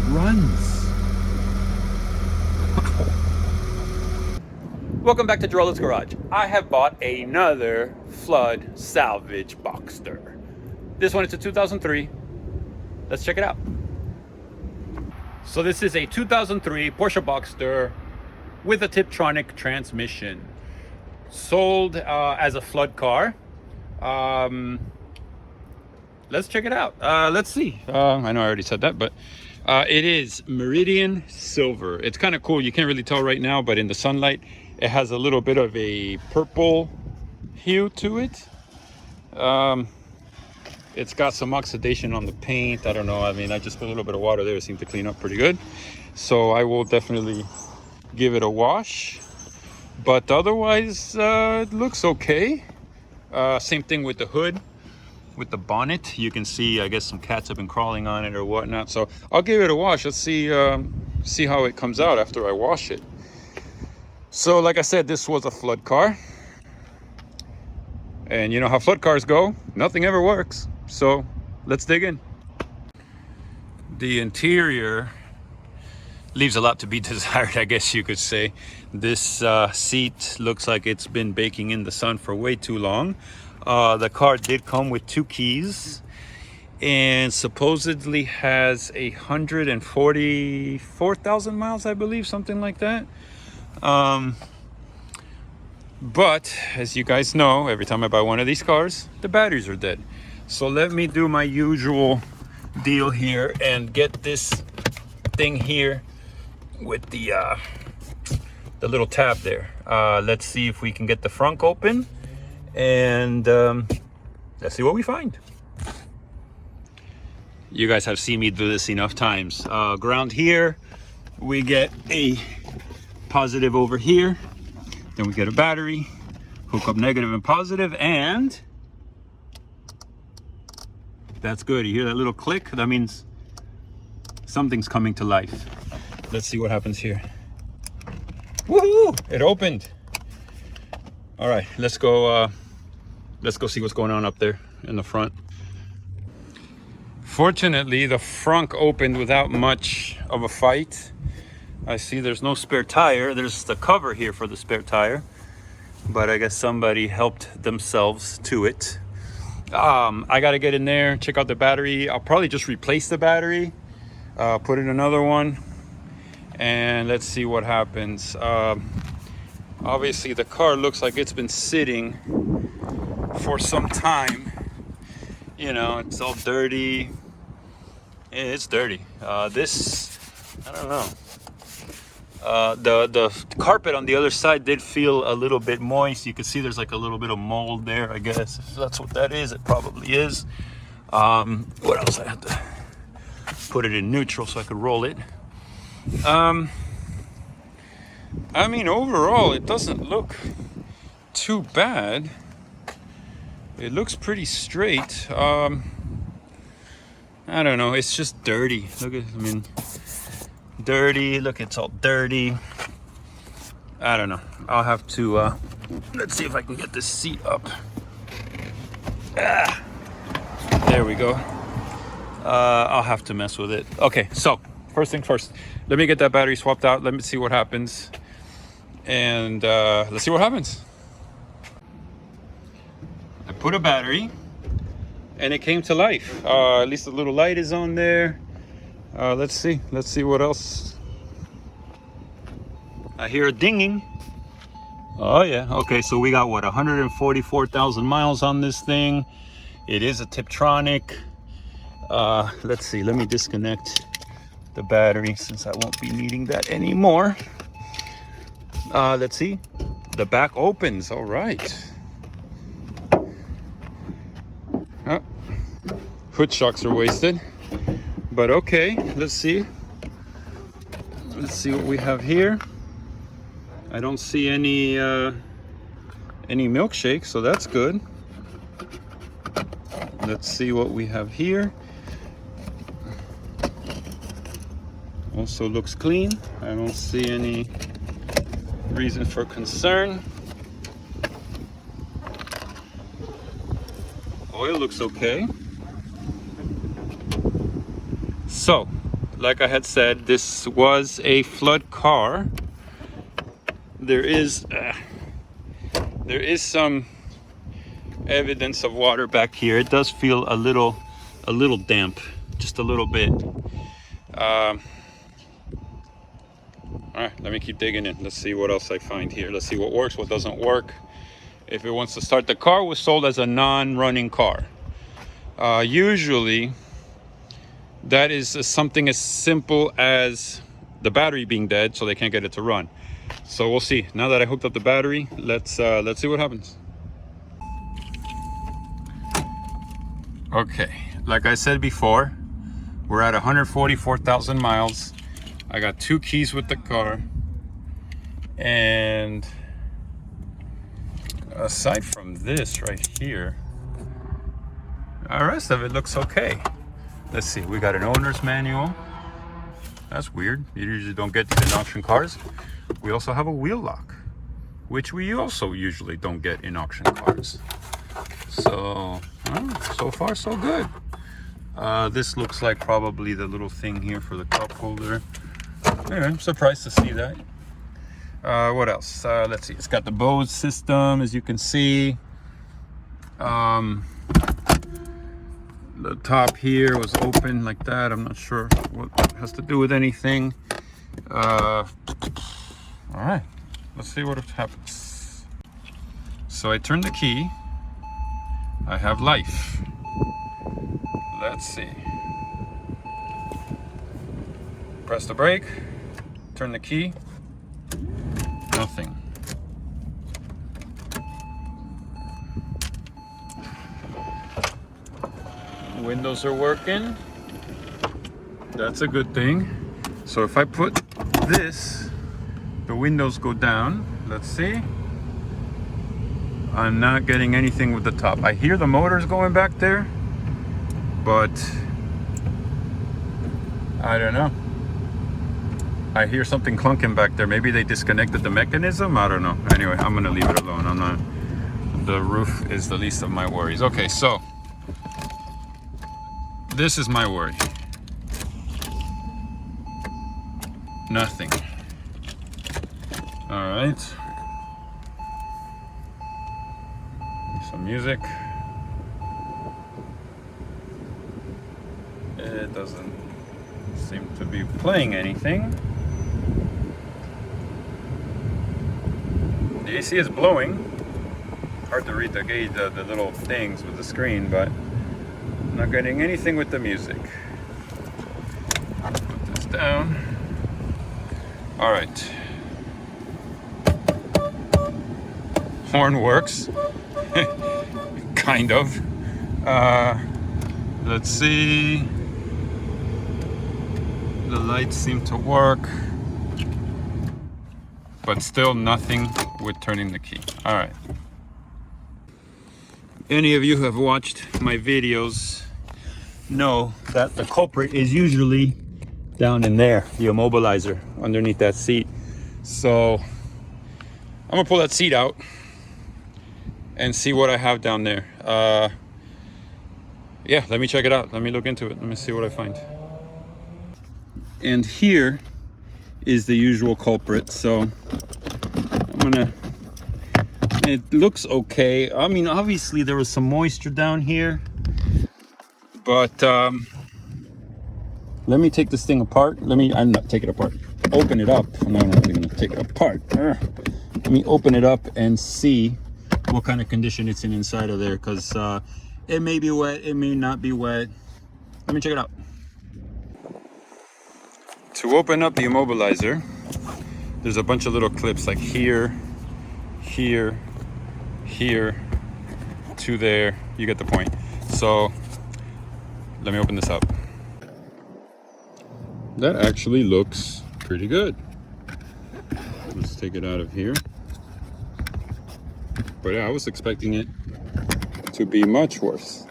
Runs. Welcome back to Jarola's Garage. I have bought another flood salvage Boxster. This one is a 2003. Let's check it out. So this is a 2003 Porsche Boxster with a tiptronic transmission. Sold as a flood car. Let's check it out. Let's see. I know I already said that, but it is Meridian Silver. It's kind of cool. You can't really tell right now, but in the sunlight, it has a little bit of a purple hue to it. It's got some oxidation on the paint. I don't know. I mean, I just put a little bit of water there. It seemed to clean up pretty good. So I will definitely give it a wash. But otherwise, it looks okay. Same thing with the hood. With the bonnet, you can see, I guess some cats have been crawling on it or whatnot. So I'll give it a wash. Let's see how it comes out after I wash it. So like I said, this was a flood car. And you know how flood cars go. Nothing ever works. So let's dig in. The interior leaves a lot to be desired, I guess you could say. This seat looks like it's been baking in the sun for way too long. The car did come with 2 keys and supposedly has 144,000 miles, I believe, something like that. But as you guys know, every time I buy one of these cars, the batteries are dead. So let me do my usual deal here and get this thing here with the little tab there. Let's see if we can get the front open. And let's see what we find. You guys have seen me do this enough times. Ground here, we get a positive over here, then we get a battery, hook up negative and positive, and that's good. You hear that little click? That means something's coming to life. Let's see what happens here. Woohoo! It opened. All right, let's go see what's going on up there in the front. Fortunately, the front opened without much of a fight. I see there's no spare tire. There's the cover here for the spare tire, but I guess somebody helped themselves to it. I gotta get in there, check out the battery. I'll probably just replace the battery, put in another one, and let's see what happens. Obviously the car looks like it's been sitting for some time. You know, it's all dirty. It's dirty. This, I don't know. The carpet on the other side did feel a little bit moist. You can see there's like a little bit of mold there, I guess. If that's what that is, it probably is. What else? I had to put it in neutral so I could roll it. I mean, overall, it doesn't look too bad. It looks pretty straight. I don't know. It's just dirty. Look at, I mean, dirty. Look, it's all dirty. I don't know. I'll have to, let's see if I can get this seat up. There we go. I'll have to mess with it. Okay, so first thing first, let me get that battery swapped out. Let me see what happens. And let's see what happens. I put a battery and it came to life. At least a little light is on there. Let's see what else. I hear a dinging. Oh yeah, okay, so we got what, 144,000 miles on this thing. It is a tiptronic. Let's see, let me disconnect the battery since I won't be needing that anymore. Let's see, the back opens. All right. Hood shocks are wasted, but okay, let's see what we have here. I don't see any milkshake, so that's good. Let's see what we have here. Also looks clean. I don't see any reason for concern. Oil looks okay. So, like I had said, this was a flood car. There is some evidence of water back here. It does feel a little damp, just a little bit. All right, let me keep digging in. Let's see what else I find here. Let's see what works, what doesn't work. If it wants to start, the car was sold as a non-running car. Usually, that is something as simple as the battery being dead, so they can't get it to run. So we'll see. Now that I hooked up the battery, let's see what happens. Okay, like I said before, we're at 144,000 miles. I got 2 keys with the car, and aside from this right here, the rest of it looks okay. Let's see, we got an owner's manual. That's weird. You usually don't get these in auction cars. We also have a wheel lock, which we also usually don't get in auction cars. So, so far so good. This looks like probably the little thing here for the cup holder. Anyway, I'm surprised to see that. What else? Let's see. It's got the Bose system, as you can see. The top here was open like that. I'm not sure what it has to do with anything. All right, let's see what happens. So I turn the key. I have life. Let's see. Press the brake. Turn the key. Nothing. Windows are working. That's a good thing. So if I put this, the windows go down. Let's see. I'm not getting anything with the top. I hear the motors going back there, but I don't know. I hear something clunking back there. Maybe they disconnected the mechanism. I don't know. Anyway, I'm gonna leave it alone. I'm not. The roof is the least of my worries. Okay, so this is my worry. Nothing. All right. Some music. It doesn't seem to be playing anything. The AC is blowing. Hard to read the gauge, the little things with the screen, but I'm not getting anything with the music. Put this down. All right. Horn works. Kind of. Let's see. The lights seem to work, but still nothing with turning the key. All right. Any of you who have watched my videos know that the culprit is usually down in there, the immobilizer underneath that seat. So I'm gonna pull that seat out and see what I have down there. Yeah, let me check it out. Let me look into it. Let me see what I find. And here is the usual culprit. So I'm gonna, it looks okay. I mean, obviously there was some moisture down here, but let me take this thing apart. I'm not take it apart. Open it up. No, I'm not gonna take it apart. Let me open it up and see what kind of condition it's in inside of there, because it may be wet, it may not be wet. Let me check it out. To open up the immobilizer, there's a bunch of little clips like here, here, here, to there. You get the point. So let me open this up. That actually looks pretty good. Let's take it out of here. But yeah, I was expecting it to be much worse.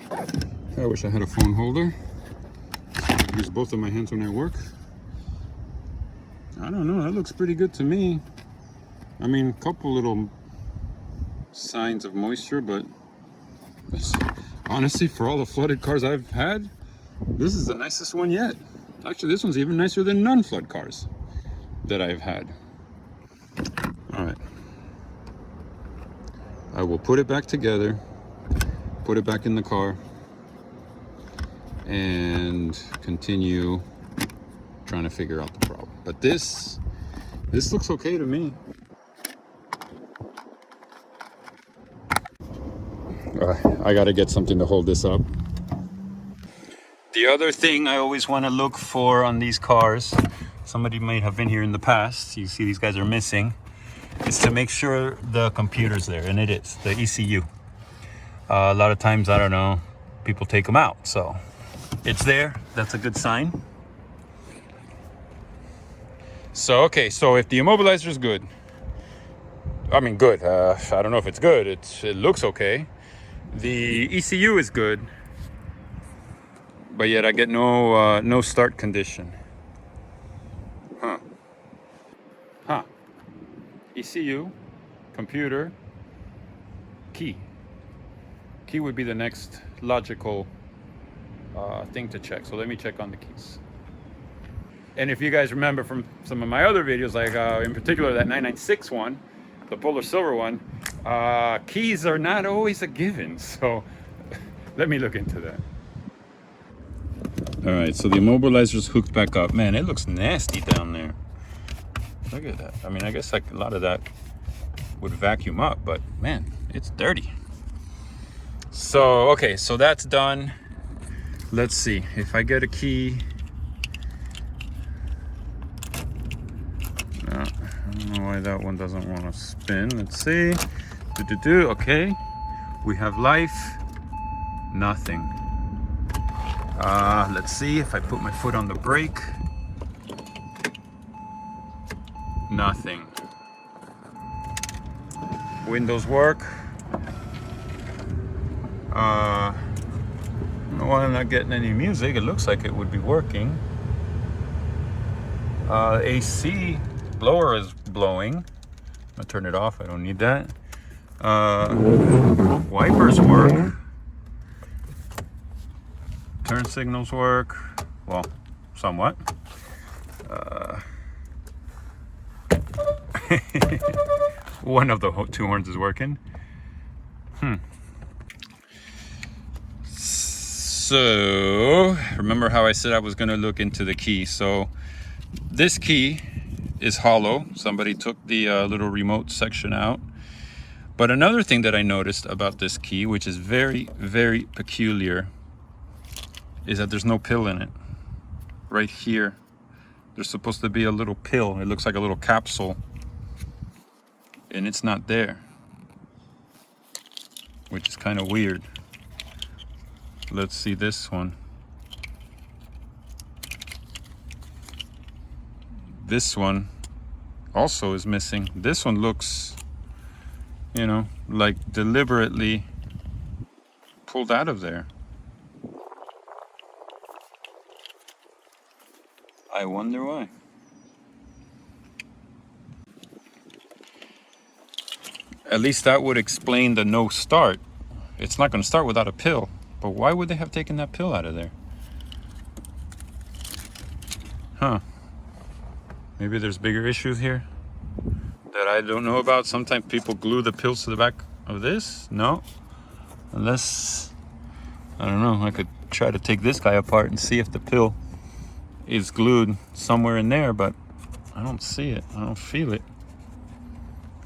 I wish I had a phone holder. I could use both of my hands when I work. I don't know, that looks pretty good to me. I mean, a couple little signs of moisture, but Honestly, for all the flooded cars I've had, this is the nicest one yet. Actually, this one's even nicer than non-flood cars that I've had. All right. I will put it back together, put it back in the car, and continue trying to figure out the problem. But this looks okay to me. I gotta get something to hold this up. The other thing I always want to look for on these cars, somebody might have been here in the past, you see these guys are missing, is to make sure the computer's there, and it is, the ECU. A lot of times, I don't know, people take them out, so it's there, that's a good sign. So, okay, so if the immobilizer is good, I mean good, I don't know if it's good, it looks okay. The ECU is good, but yet I get no start condition. Huh. ECU, computer, key. Key would be the next logical thing to check. So let me check on the keys. And if you guys remember from some of my other videos, like in particular that 996 one, the Porsche Silver one, keys are not always a given. So let me look into that. All right, so the immobilizer's hooked back up. Man, it looks nasty down there. Look at that. I mean, I guess like a lot of that would vacuum up, but man, it's dirty. So, okay, so that's done. Let's see if I get a key. No, I don't know why that one doesn't want to spin. Let's see. Okay, we have life. Nothing. Let's see if I put my foot on the brake. Nothing. Windows work. I don't know why I'm not getting any music. It looks like it would be working. AC blower is blowing. I'm gonna turn it off. I don't need that. Wipers work. Turn signals work. Well, somewhat. One of the two horns is working. So, remember how I said I was going to look into the key. So, this key is hollow. Somebody took the little remote section out. But another thing that I noticed about this key, which is very, very peculiar, is that there's no pill in it. Right here, there's supposed to be a little pill. It looks like a little capsule. And it's not there, which is kind of weird. Let's see this one. This one also is missing. This one looks, you know, like deliberately pulled out of there. I wonder why. At least that would explain the no start. It's not going to start without a pill. But why would they have taken that pill out of there? Huh. Maybe there's bigger issues here that I don't know about. Sometimes people glue the pills to the back of this. No. Unless, I don't know, I could try to take this guy apart and see if the pill is glued somewhere in there, but I don't see it. I don't feel it.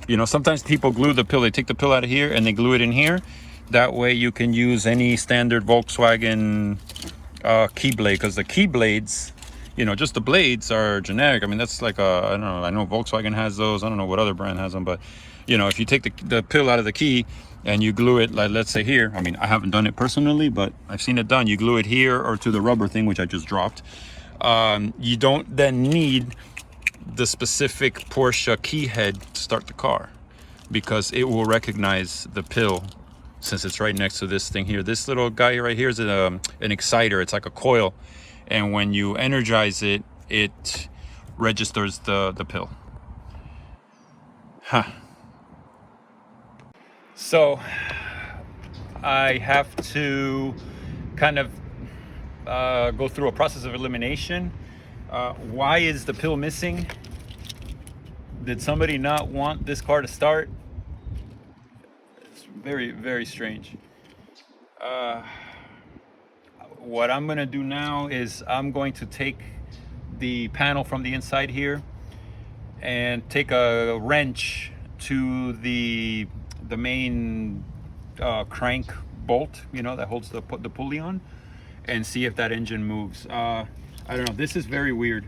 You know, sometimes people glue the pill. They take the pill out of here and they glue it in here. That way you can use any standard Volkswagen key blade, because the key blades, you know, just the blades are generic. I mean, that's like I don't know, I know Volkswagen has those. I don't know what other brand has them, but you know, if you take the pill out of the key and you glue it, like let's say here, I mean, I haven't done it personally, but I've seen it done. You glue it here or to the rubber thing, which I just dropped. You don't then need the specific Porsche key head to start the car, because it will recognize the pill since it's right next to this thing here. This little guy right here is an exciter. It's like a coil, and when you energize it, it registers the pill. Huh. So I have to kind of go through a process of elimination. Why is the pill missing? Did somebody not want this car to start? It's very, very strange. What I'm gonna do now is I'm going to take the panel from the inside here and take a wrench to the main crank bolt, you know, that holds the pulley on, and see if that engine moves. I don't know, this is very weird,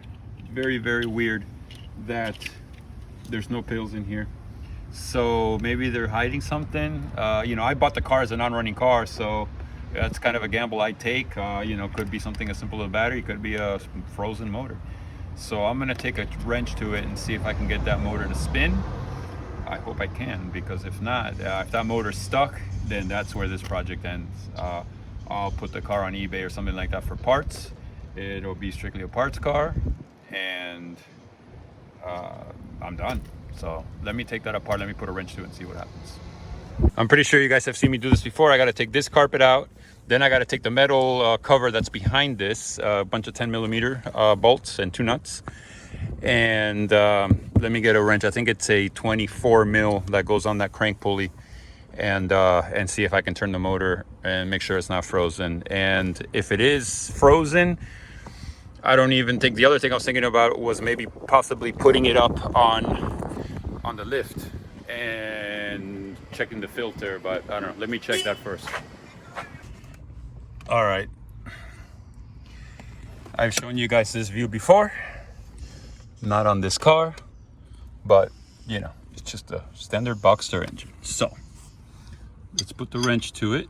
very, very weird that there's no pills in here. So maybe they're hiding something. You know, I bought the car as a non-running car, so that's kind of a gamble I take. You know, could be something as simple as a battery, could be a frozen motor. So I'm gonna take a wrench to it and see if I can get that motor to spin. I hope I can, because if not, if that motor's stuck, then that's where this project ends. I'll put the car on eBay or something like that for parts. It'll be strictly a parts car, and I'm done. So let me take that apart, let me put a wrench to it and see what happens. I'm pretty sure you guys have seen me do this before. I gotta take this carpet out, then I gotta take the metal cover that's behind this, a bunch of 10mm bolts and 2 nuts. And let me get a wrench. I think it's a 24mm that goes on that crank pulley, and see if I can turn the motor and make sure it's not frozen. And if it is frozen, I don't even think, the other thing I was thinking about was maybe possibly putting it up on the lift and checking the filter, but I don't know. Let me check that first. All right, I've shown you guys this view before, not on this car, but you know, it's just a standard Boxster engine. So let's put the wrench to it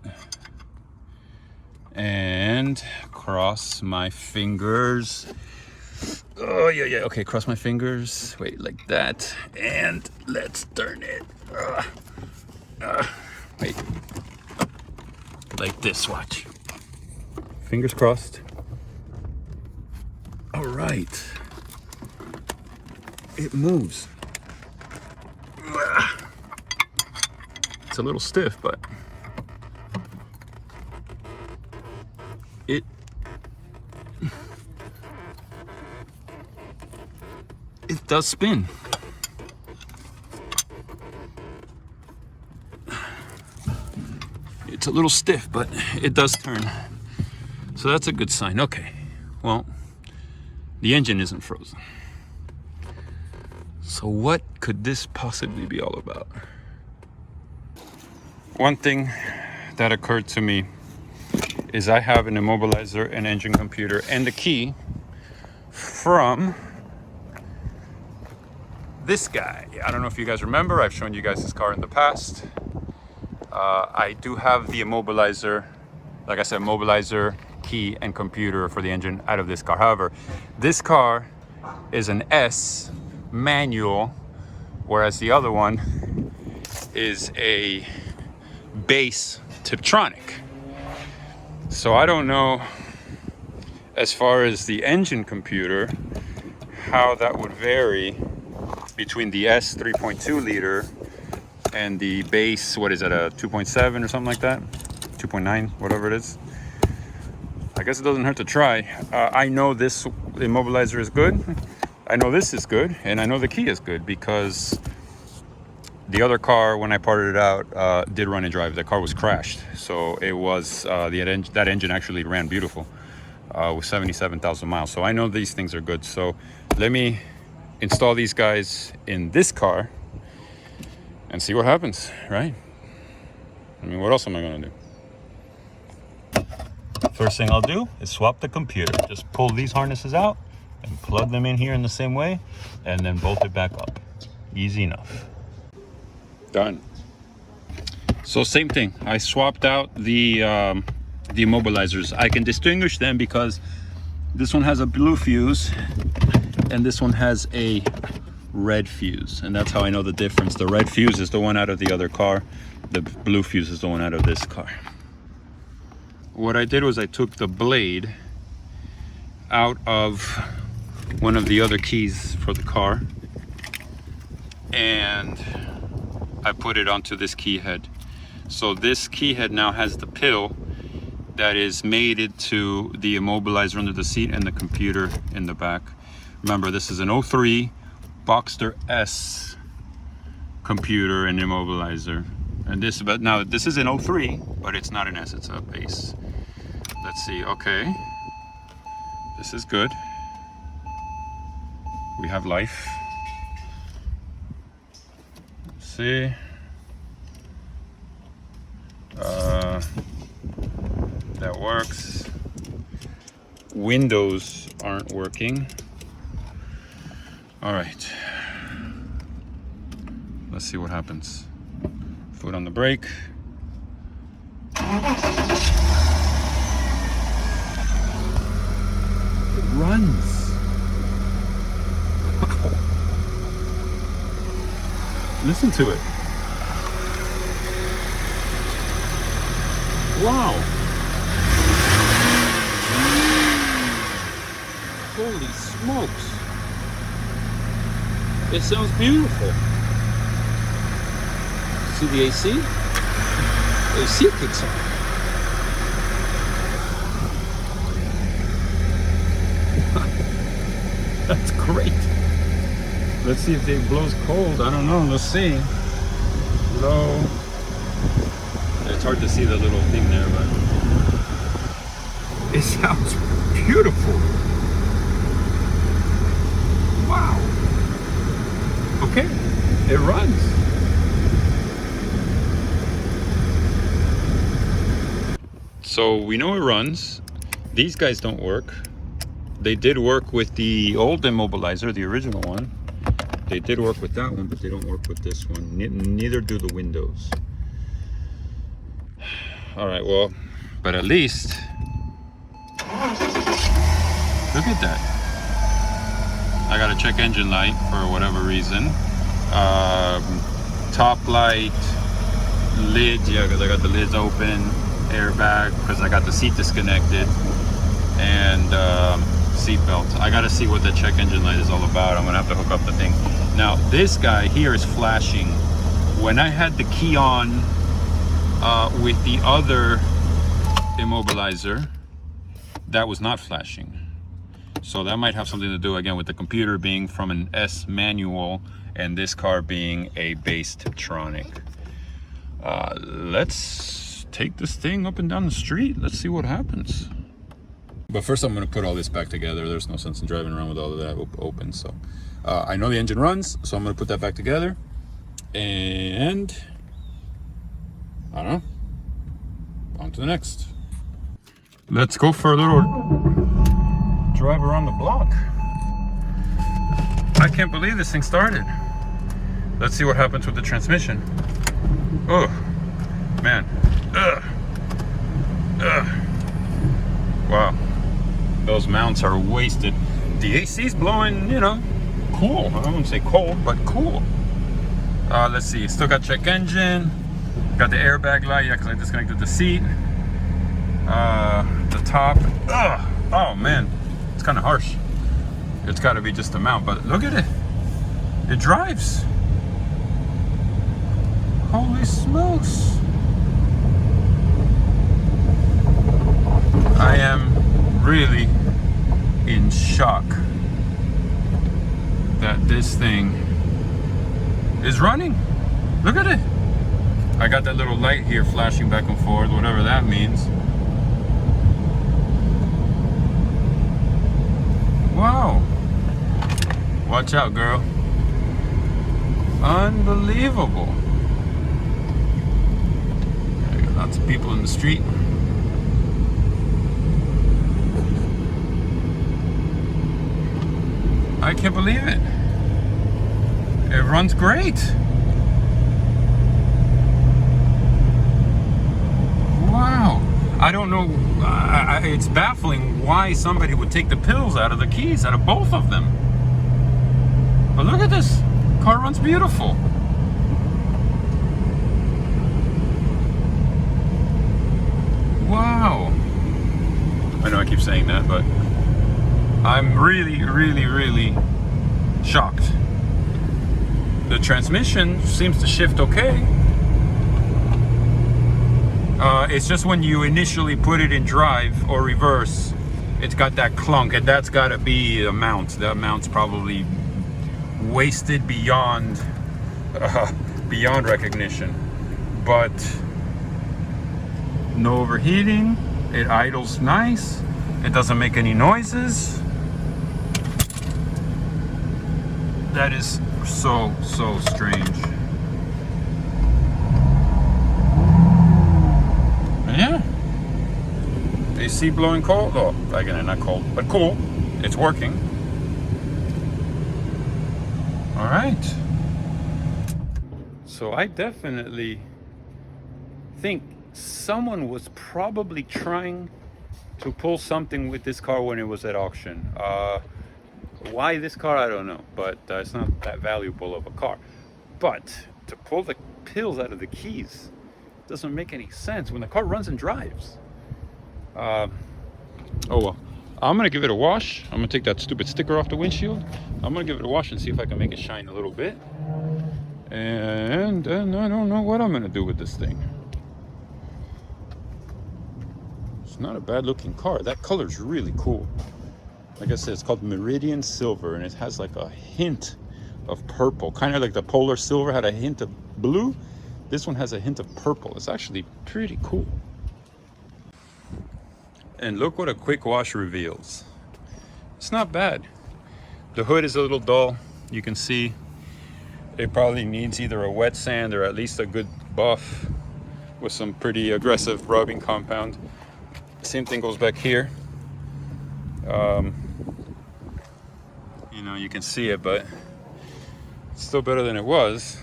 and cross my fingers. Oh yeah, okay, cross my fingers, wait, like that, and let's turn it. Wait, like this, watch. Fingers crossed. All right, it moves. It's a little stiff, but it does spin. It's a little stiff, but it does turn. So that's a good sign. Okay, well, the engine isn't frozen. So what could this possibly be all about? One thing that occurred to me is I have an immobilizer, an engine computer, and the key from this guy. I don't know if you guys remember, I've shown you guys this car in the past. I do have the immobilizer, like I said, immobilizer, key, and computer for the engine out of this car. However, this car is an S manual, whereas the other one is a base tiptronic. So I don't know, as far as the engine computer, how that would vary between the S 3.2 liter and the base, what is it, a 2.7 or something like that? 2.9, whatever it is. I guess it doesn't hurt to try. I know this immobilizer is good. I know this is good, and I know the key is good, because the other car, when I parted it out, did run and drive. The car was crashed, so it was that engine actually ran beautiful with 77,000 miles. So I know these things are good. So let me install these guys in this car and see what happens, right? I mean, what else am I gonna do? First thing I'll do is swap the computer. Just pull these harnesses out and plug them in here in the same way, and then bolt it back up. Easy enough. Done. So same thing, I swapped out the immobilizers. I can distinguish them because this one has a blue fuse and this one has a red fuse, and that's how I know the difference. The red fuse is the one out of the other car, the blue fuse is the one out of this car. What I did was I took the blade out of one of the other keys for the car and I put it onto this key head. So this key head now has the pill that is mated to the immobilizer under the seat and the computer in the back. Remember, this is an 03 Boxster S computer and immobilizer. And this, but now this is an 03, but it's not an S, it's a base. Let's see, okay. This is good. We have life. Let's see. That works. Windows aren't working. All right. Let's see what happens. Foot on the brake. It runs. Wow. Listen to it. Wow. Holy smokes. It sounds beautiful. See the AC? The AC kicks on. That's great. Let's see if it blows cold. I don't know. Let's see. Low. It's hard to see the little thing there, but it sounds beautiful. Wow. Okay, it runs. So we know it runs. These guys don't work. They did work with the old immobilizer, the original one. They did work with that one, but they don't work with this one. Neither do the windows. All right, well, but at least, look at that. I got a check engine light for whatever reason. Top light, lid, yeah, because I got the lids open, airbag, because I got the seat disconnected, and seat belt. I got to see what the check engine light is all about. I'm gonna have to hook up the thing. Now, this guy here is flashing. When I had the key on with the other immobilizer, that was not flashing. So that might have something to do again with the computer being from an S manual and this car being a base tiptronic. Let's take this thing up and down the street. Let's see what happens. But first I'm gonna put all this back together. There's no sense in driving around with all of that open. So I know the engine runs, so I'm gonna put that back together. And I don't know, on to the next. Let's go for a little drive around the block. I can't believe this thing started. Let's see what happens with the transmission. Oh, man. Ugh. Ugh. Wow. Those mounts are wasted. The AC's blowing, you know, cool. I wouldn't say cold, but cool. Let's see. Still got check engine. Got the airbag light. Yeah, because I disconnected the seat. The top. Ugh. Oh, man. It's kind of harsh. It's got to be just the mount, but look at it. It drives. Holy smokes. I am really in shock that this thing is running. Look at it. I got that little light here flashing back and forth, whatever that means. Wow. Watch out, girl. Unbelievable. Lots of people in the street. I can't believe it. It runs great. Wow. I don't know. It's baffling why somebody would take the pills out of the keys, out of both of them. But look at this. Car runs beautiful. Wow. I know I keep saying that, but I'm really, really, really shocked. The transmission seems to shift okay. It's just when you initially put it in drive or reverse, it's got that clunk, and that's got to be the mount. The mount's probably wasted beyond beyond recognition. But no overheating. It idles nice. It doesn't make any noises. That is so strange. Yeah. AC blowing cold? Oh, again, not cold, but cool. It's working. All right. So I definitely think someone was probably trying to pull something with this car when it was at auction. Why this car, I don't know, but it's not that valuable of a car. But to pull the pills out of the keys doesn't make any sense when the car runs and drives. Oh well, I'm gonna give it a wash. I'm gonna take that stupid sticker off the windshield. I'm gonna give it a wash and see if I can make it shine a little bit. And then I don't know what I'm gonna do with this thing. It's not a bad looking car. That color's really cool. Like I said, it's called Meridian Silver, and it has like a hint of purple, kind of like the Polar Silver had a hint of blue. This one has a hint of purple. It's actually pretty cool. And look what a quick wash reveals. It's not bad. The hood is a little dull. You can see it probably needs either a wet sand or at least a good buff with some pretty aggressive rubbing compound. Same thing goes back here. You know, you can see it, but it's still better than it was.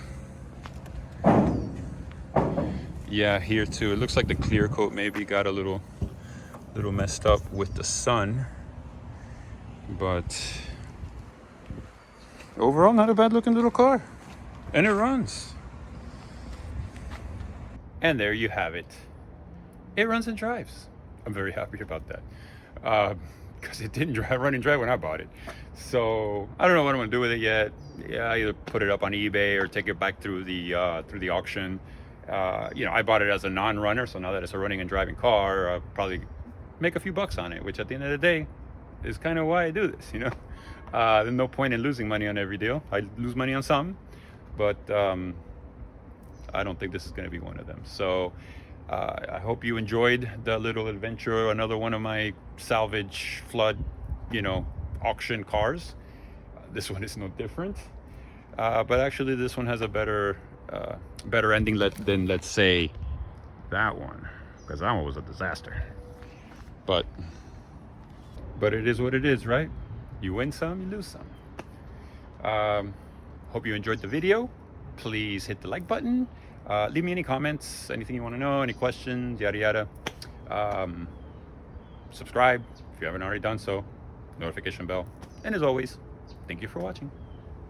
Yeah, here too. It looks like the clear coat maybe got a little messed up with the sun, but overall not a bad looking little car, and it runs. And there you have it. It runs and drives. I'm very happy about that, because it didn't run and drive when I bought it. So I don't know what I'm gonna do with it yet. Yeah, I either put it up on eBay or take it back through the auction. You know, I bought it as a non-runner, so now that it's a running and driving car, I'll probably make a few bucks on it, which at the end of the day is kind of why I do this, you know. There's no point in losing money on every deal. I lose money on some, but I don't think this is going to be one of them. So I hope you enjoyed the little adventure, another one of my salvage flood, you know, auction cars. This one is no different, but actually this one has a better ending than, let's say, that one, because that one was a disaster. But it is what it is, right? You win some, you lose some. Hope you enjoyed the video. Please hit the like button. Leave me any comments, anything you want to know, any questions, yada yada. Subscribe if you haven't already done so. Notification bell. And as always, thank you for watching.